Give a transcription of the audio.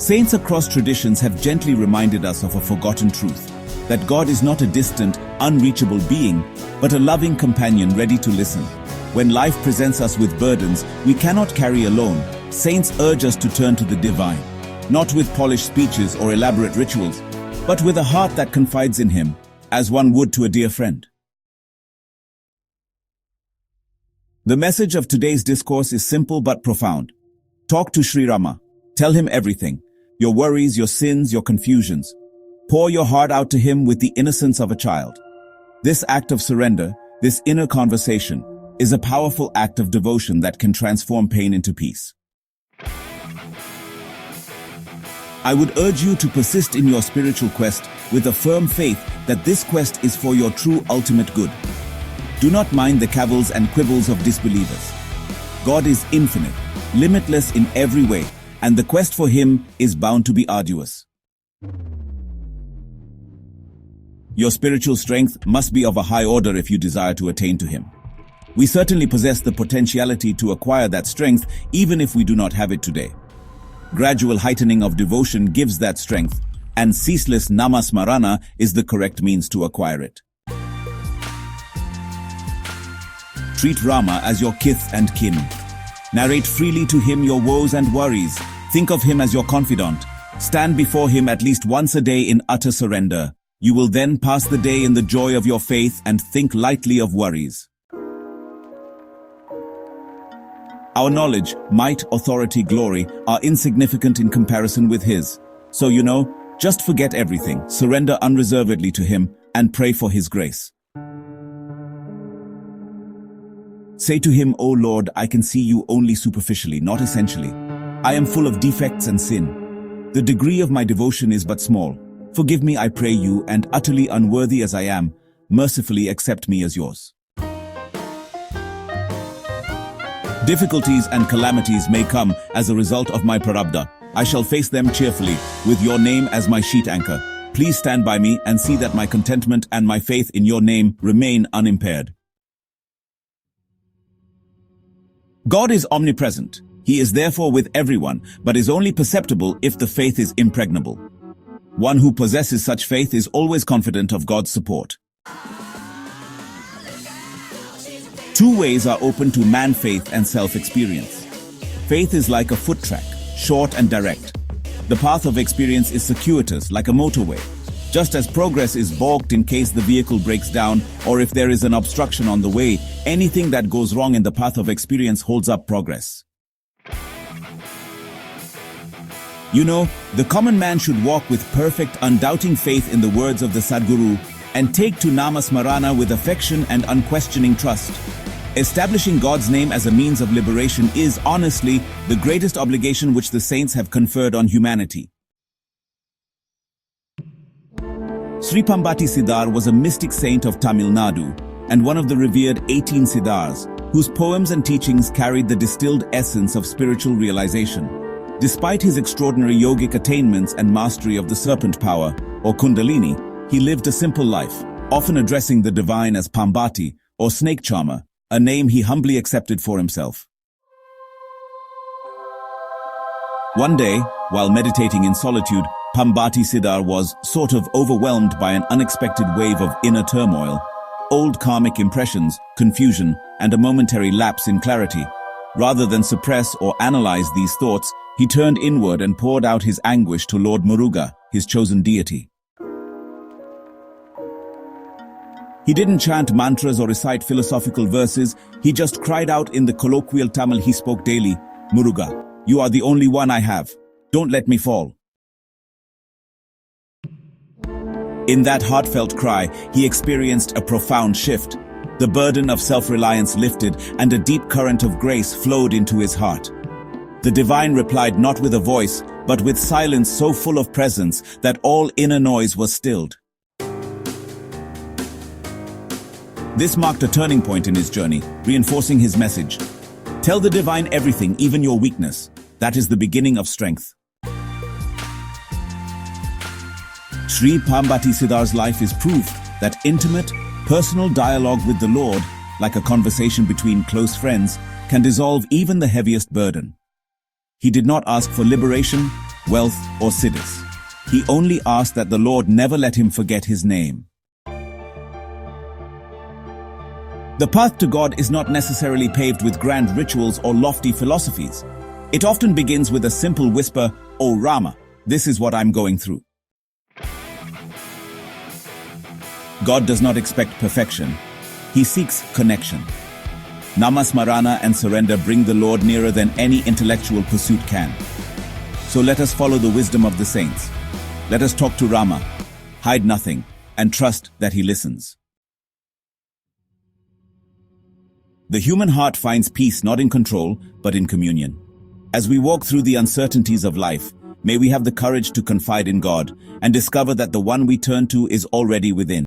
Saints across traditions have gently reminded us of a forgotten truth, that God is not a distant, unreachable being, but a loving companion ready to listen. When life presents us with burdens we cannot carry alone, saints urge us to turn to the divine, not with polished speeches or elaborate rituals, but with a heart that confides in Him, as one would to a dear friend. The message of today's discourse is simple but profound. Talk to Shri Rama. Tell him everything, your worries, your sins, your confusions. Pour your heart out to him with the innocence of a child. This act of surrender, this inner conversation, is a powerful act of devotion that can transform pain into peace. I would urge you to persist in your spiritual quest with a firm faith that this quest is for your true ultimate good. Do not mind the cavils and quibbles of disbelievers. God is infinite, limitless in every way, and the quest for Him is bound to be arduous. Your spiritual strength must be of a high order if you desire to attain to Him. We certainly possess the potentiality to acquire that strength even if we do not have it today. Gradual heightening of devotion gives that strength, and ceaseless namasmarana is the correct means to acquire it. Treat Rama as your kith and kin. Narrate freely to him your woes and worries. Think of him as your confidant. Stand before him at least once a day in utter surrender. You will then pass the day in the joy of your faith and think lightly of worries. Our knowledge, might, authority, glory are insignificant in comparison with his. So just forget everything, surrender unreservedly to him, and pray for his grace. Say to him, O Lord, I can see you only superficially, not essentially. I am full of defects and sin. The degree of my devotion is but small. Forgive me, I pray you, and utterly unworthy as I am, mercifully accept me as yours. Difficulties and calamities may come as a result of my prarabdha. I shall face them cheerfully, with your name as my sheet anchor. Please stand by me and see that my contentment and my faith in your name remain unimpaired. God is omnipresent. He is therefore with everyone, but is only perceptible if the faith is impregnable. One who possesses such faith is always confident of God's support. Two ways are open to man faith and self-experience. Faith is like a foot track, short and direct. The path of experience is circuitous, like a motorway. Just as progress is balked in case the vehicle breaks down or if there is an obstruction on the way, anything that goes wrong in the path of experience holds up progress. The common man should walk with perfect, undoubting faith in the words of the Sadguru and take to namasmarana with affection and unquestioning trust. Establishing God's name as a means of liberation is, honestly, the greatest obligation which the saints have conferred on humanity. Sri Pambatti Siddhar was a mystic saint of Tamil Nadu and one of the revered 18 Siddhars, whose poems and teachings carried the distilled essence of spiritual realization. Despite his extraordinary yogic attainments and mastery of the serpent power, or kundalini, he lived a simple life, often addressing the divine as Pambatti, or snake charmer, a name he humbly accepted for himself. One day, while meditating in solitude, Pambatti Siddhar was sort of overwhelmed by an unexpected wave of inner turmoil, old karmic impressions, confusion, and a momentary lapse in clarity. Rather than suppress or analyze these thoughts, he turned inward and poured out his anguish to Lord Muruga, his chosen deity. He didn't chant mantras or recite philosophical verses, he just cried out in the colloquial Tamil he spoke daily, Muruga, you are the only one I have. Don't let me fall. In that heartfelt cry, he experienced a profound shift. The burden of self-reliance lifted and a deep current of grace flowed into his heart. The divine replied not with a voice, but with silence so full of presence that all inner noise was stilled. This marked a turning point in his journey, reinforcing his message. Tell the divine everything, even your weakness. That is the beginning of strength. Sri Pambatti Siddhar's life is proof that intimate, personal dialogue with the Lord, like a conversation between close friends, can dissolve even the heaviest burden. He did not ask for liberation, wealth, or siddhis. He only asked that the Lord never let him forget his name. The path to God is not necessarily paved with grand rituals or lofty philosophies. It often begins with a simple whisper, "Oh Rama, this is what I'm going through." God does not expect perfection. He seeks connection. Namasmarana and surrender bring the Lord nearer than any intellectual pursuit can. So let us follow the wisdom of the saints. Let us talk to Rama, hide nothing, and trust that he listens. The human heart finds peace not in control, but in communion. As we walk through the uncertainties of life, may we have the courage to confide in God and discover that the one we turn to is already within.